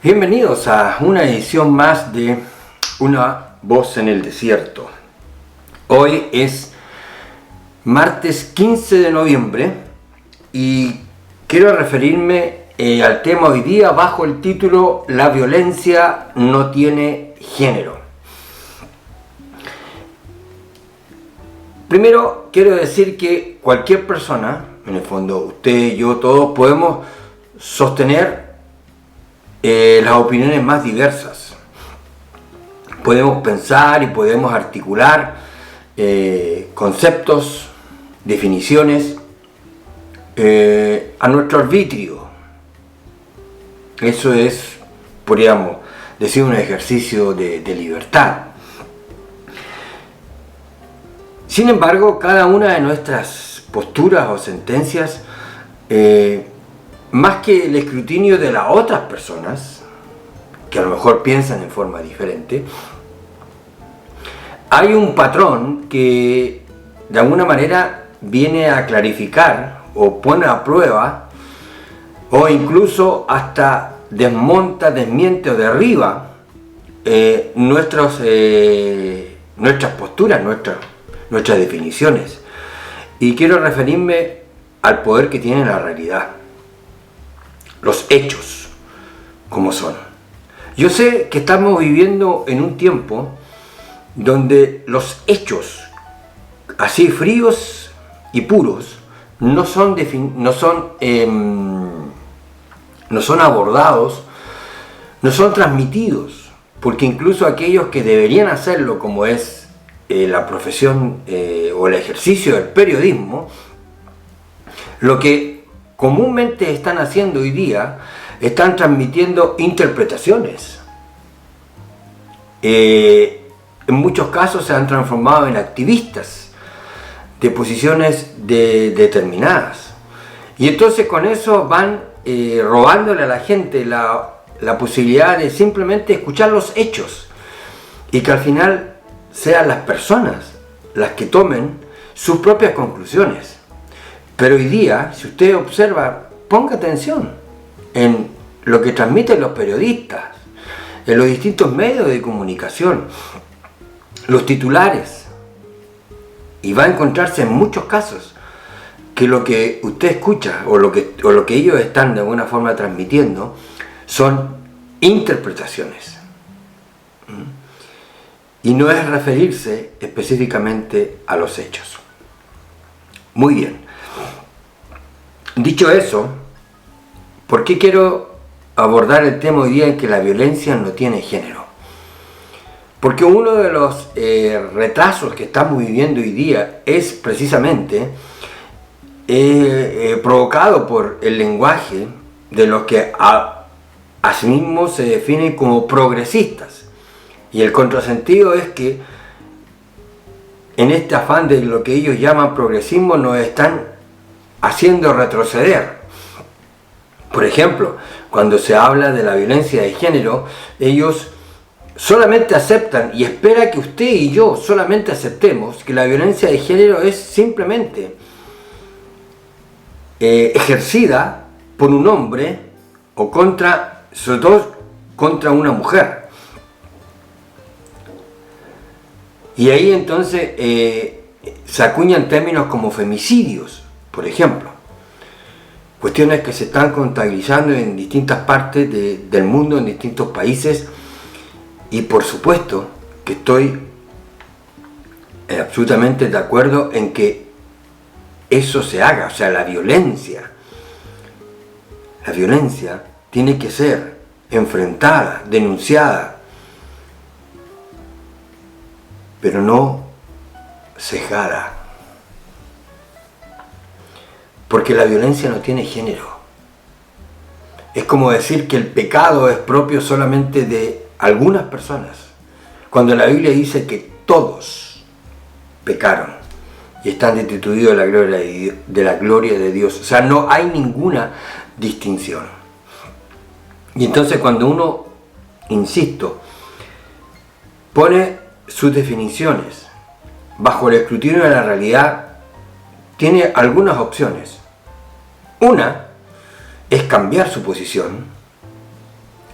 Bienvenidos a una edición más de Una voz en el desierto. Hoy es martes 15 de noviembre y quiero referirme al tema hoy día bajo el título La violencia no tiene género. Primero quiero decir que cualquier persona, en el fondo usted, yo, todos podemos sostener las opiniones más diversas. Podemos pensar y podemos articular conceptos, definiciones a nuestro arbitrio. Eso es, podríamos decir, un ejercicio de libertad. Sin embargo, cada una de nuestras posturas o sentencias, más que el escrutinio de las otras personas, que a lo mejor piensan en forma diferente, hay un patrón que de alguna manera viene a clarificar o pone a prueba o incluso hasta desmonta, desmiente o derriba nuestras posturas, nuestras definiciones. Y quiero referirme al poder que tiene la realidad, los hechos como son. Yo sé que estamos viviendo en un tiempo donde los hechos así fríos y puros no son abordados, no son transmitidos, porque incluso aquellos que deberían hacerlo, como es la profesión o el ejercicio del periodismo, lo que comúnmente están haciendo hoy día, están transmitiendo interpretaciones. En muchos casos se han transformado en activistas de posiciones determinadas. Y entonces con eso van robándole a la gente la posibilidad de simplemente escuchar los hechos y que al final sean las personas las que tomen sus propias conclusiones. Pero hoy día, si usted observa, ponga atención en lo que transmiten los periodistas, en los distintos medios de comunicación, los titulares, y va a encontrarse en muchos casos que lo que usted escucha o lo que ellos están de alguna forma transmitiendo son interpretaciones. Y no es referirse específicamente a los hechos. Muy bien. Dicho eso, ¿por qué quiero abordar el tema hoy día en que la violencia no tiene género? Porque uno de los retrasos que estamos viviendo hoy día es precisamente provocado por el lenguaje de los que a sí mismos se definen como progresistas. Y el contrasentido es que en este afán de lo que ellos llaman progresismo nos están haciendo retroceder. Por ejemplo, cuando se habla de la violencia de género, ellos solamente aceptan y espera que usted y yo solamente aceptemos que la violencia de género es simplemente ejercida por un hombre o sobre todo contra una mujer. Y ahí entonces se acuñan términos como femicidios, por ejemplo. Cuestiones que se están contabilizando en distintas partes del mundo, en distintos países, y por supuesto que estoy absolutamente de acuerdo en que eso se haga. O sea, la violencia tiene que ser enfrentada, denunciada, pero no cejada. Porque la violencia no tiene género. Es como decir que el pecado es propio solamente de algunas personas, cuando la Biblia dice que todos pecaron y están destituidos de la gloria de Dios. O sea, no hay ninguna distinción. Y entonces cuando uno, insisto, pone sus definiciones bajo el escrutinio de la realidad, tiene algunas opciones. Una es cambiar su posición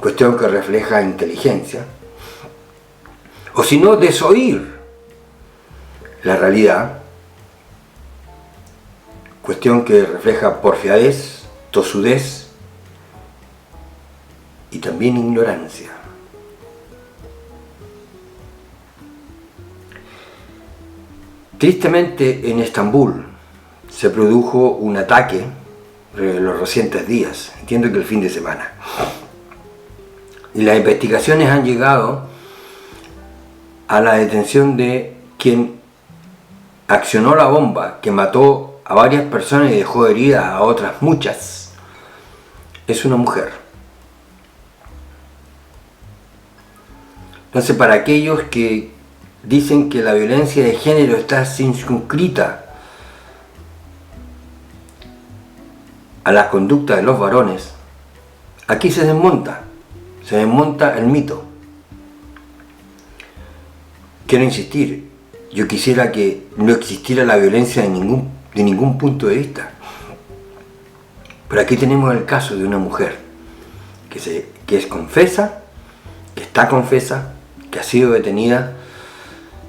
cuestión que refleja inteligencia, o si no, desoír la realidad, cuestión que refleja porfiadez, tosudez y también ignorancia. Tristemente, en Estambul se produjo un ataque en los recientes días, entiendo que el fin de semana, y las investigaciones han llegado a la detención de quien accionó la bomba que mató a varias personas y dejó heridas a otras muchas. Es una mujer. Entonces, para aquellos que dicen que la violencia de género está circunscrita a las conductas de los varones, aquí se desmonta el mito. Quiero insistir, yo quisiera que no existiera la violencia de ningún punto de vista. Pero aquí tenemos el caso de una mujer que es confesa, que está confesa, que ha sido detenida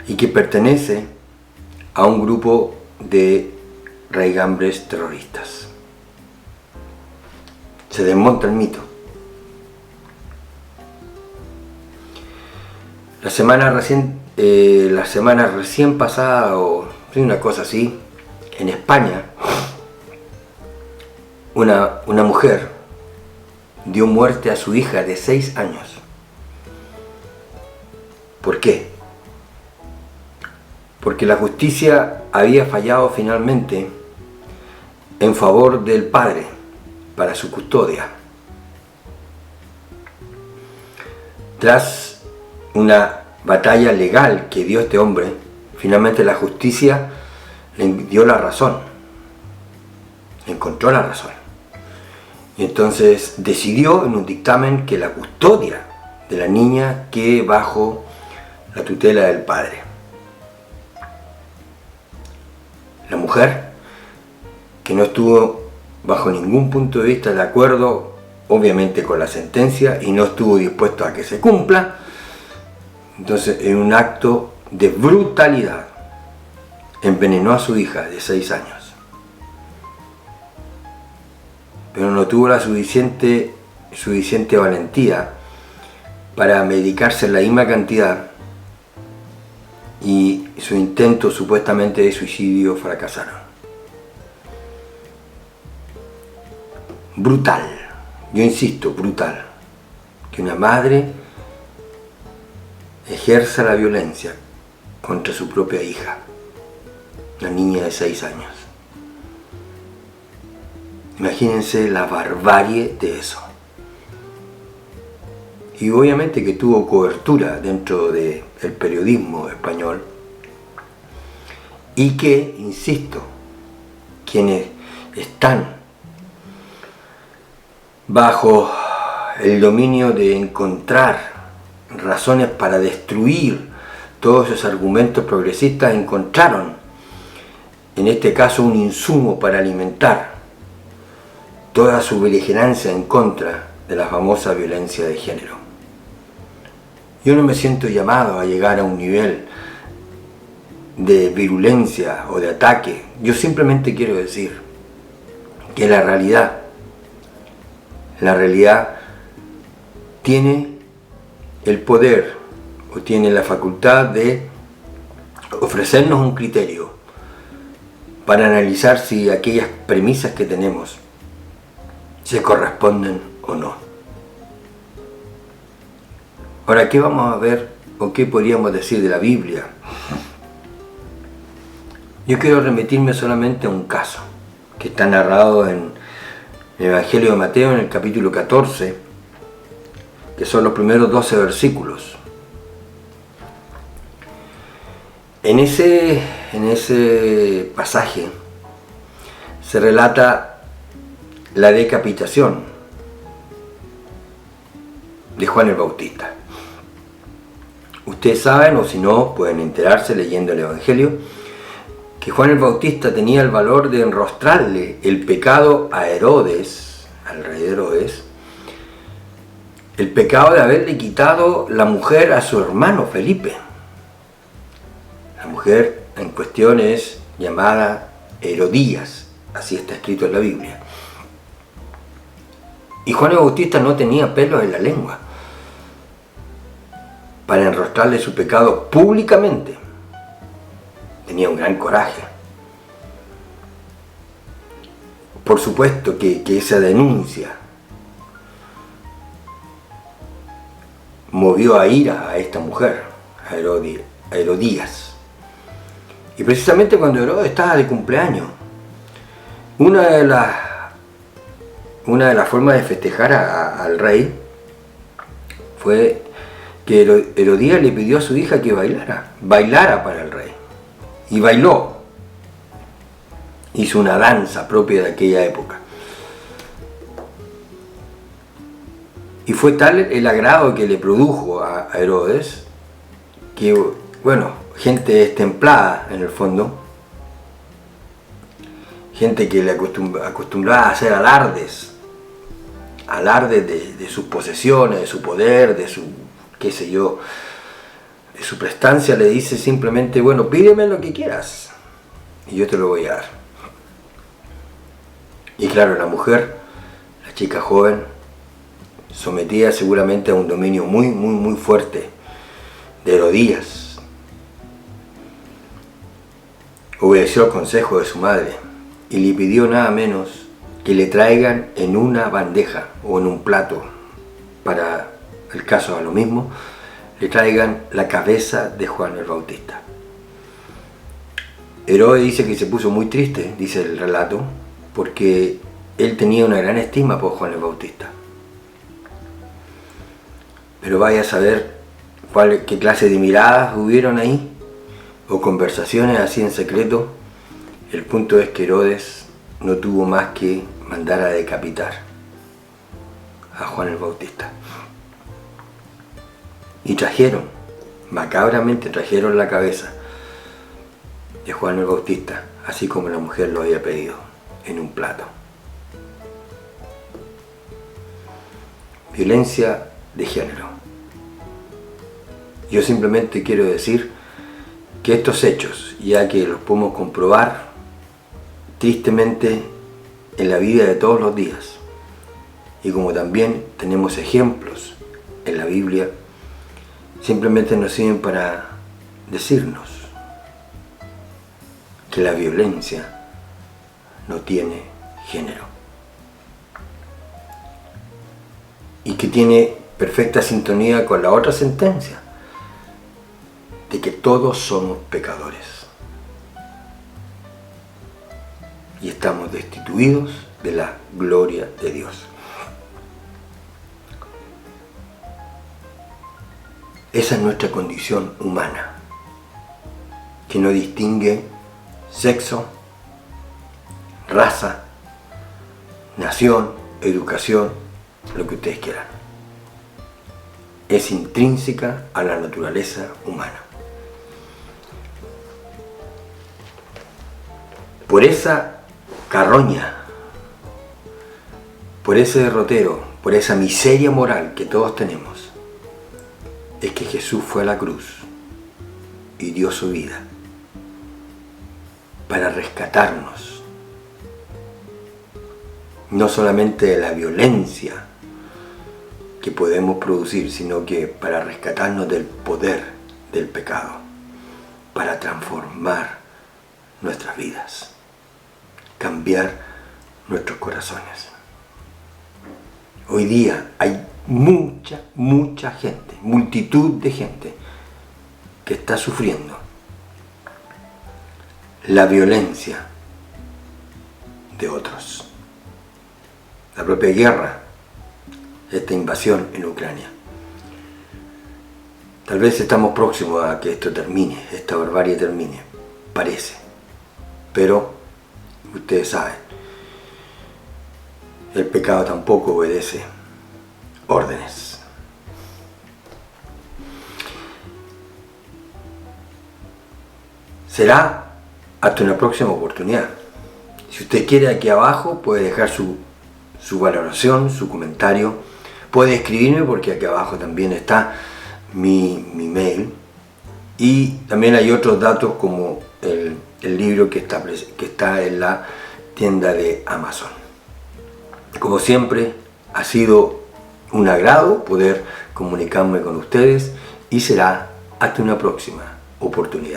y que pertenece a un grupo de raigambres terroristas. Se desmonta el mito. La semana recién pasada, o una cosa así, en España, una mujer dio muerte a su hija de 6 años. ¿Por qué? Porque la justicia había fallado finalmente en favor del padre para su custodia. Tras una batalla legal que dio este hombre, finalmente la justicia le dio la razón, le encontró la razón. Y entonces decidió en un dictamen que la custodia de la niña quede bajo la tutela del padre. La mujer, que no estuvo bajo ningún punto de vista de acuerdo, obviamente, con la sentencia y no estuvo dispuesto a que se cumpla, entonces en un acto de brutalidad envenenó a su hija de 6 años. Pero no tuvo la suficiente valentía para medicarse en la misma cantidad y su intento supuestamente de suicidio fracasaron. Brutal, yo insisto, brutal, que una madre ejerza la violencia contra su propia hija, una niña de 6 años. Imagínense la barbarie de eso. Y obviamente que tuvo cobertura dentro del periodismo español y que, insisto, quienes están bajo el dominio de encontrar razones para destruir todos esos argumentos progresistas encontraron en este caso un insumo para alimentar toda su beligerancia en contra de la famosa violencia de género. Yo no me siento llamado a llegar a un nivel de virulencia o de ataque. Yo simplemente quiero decir que la realidad tiene el poder o tiene la facultad de ofrecernos un criterio para analizar si aquellas premisas que tenemos se corresponden o no. Ahora, ¿qué vamos a ver o qué podríamos decir de la Biblia? Yo quiero remitirme solamente a un caso que está narrado en el Evangelio de Mateo en el capítulo 14, que son los primeros 12 versículos. En ese pasaje se relata la decapitación de Juan el Bautista. Ustedes saben, o si no, pueden enterarse leyendo el Evangelio, que Juan el Bautista tenía el valor de enrostrarle el pecado a Herodes, al rey Herodes, el pecado de haberle quitado la mujer a su hermano Felipe. La mujer en cuestión es llamada Herodías, así está escrito en la Biblia. Y Juan el Bautista no tenía pelos en la lengua para enrostrarle su pecado públicamente. Tenía un gran coraje. Por supuesto que esa denuncia movió a ira a esta mujer, a Herodías. Y precisamente cuando Herodes estaba de cumpleaños, una de las formas de festejar al rey fue que Herodías le pidió a su hija que bailara para el rey. Y bailó. Hizo una danza propia de aquella época. Y fue tal el agrado que le produjo a Herodes, que, bueno, gente destemplada en el fondo, gente que le acostumbraba a hacer alardes de sus posesiones, de su poder, de su, qué sé yo, de su prestancia, le dice simplemente, bueno, pídeme lo que quieras y yo te lo voy a dar. Y claro, la mujer, la chica joven, sometida seguramente a un dominio muy fuerte de Herodías, obedeció el consejo de su madre y le pidió nada menos que le traigan en una bandeja o en un plato, para el caso a lo mismo, le traigan la cabeza de Juan el Bautista. Herodes dice que se puso muy triste, dice el relato, porque él tenía una gran estima por Juan el Bautista. Pero vaya a saber qué clase de miradas hubieron ahí, o conversaciones así en secreto. El punto es que Herodes no tuvo más que mandar a decapitar a Juan el Bautista. Y macabramente trajeron la cabeza de Juan el Bautista, así como la mujer lo había pedido, en un plato. Violencia de género. Yo simplemente quiero decir que estos hechos, ya que los podemos comprobar tristemente en la vida de todos los días, y como también tenemos ejemplos en la Biblia, simplemente nos sirven para decirnos que la violencia no tiene género y que tiene perfecta sintonía con la otra sentencia de que todos somos pecadores y estamos destituidos de la gloria de Dios. Esa es nuestra condición humana, que no distingue sexo, raza, nación, educación, lo que ustedes quieran. Es intrínseca a la naturaleza humana. Por esa carroña, por ese derrotero, por esa miseria moral que todos tenemos, es que Jesús fue a la cruz y dio su vida para rescatarnos, no solamente de la violencia que podemos producir, sino que para rescatarnos del poder del pecado, para transformar nuestras vidas, cambiar nuestros corazones. Hoy día hay mucha gente, multitud de gente que está sufriendo la violencia de otros. La propia guerra, esta invasión en Ucrania. Tal vez estamos próximos a que esto termine, esta barbarie termine, parece. Pero, ustedes saben, el pecado tampoco obedece órdenes. Será hasta una próxima oportunidad. Si usted quiere, aquí abajo puede dejar su valoración, su comentario. puede escribirme porque aquí abajo también está mi mail, y también hay otros datos como el libro que está en la tienda de Amazon. Como siempre, ha sido un agrado poder comunicarme con ustedes y será hasta una próxima oportunidad.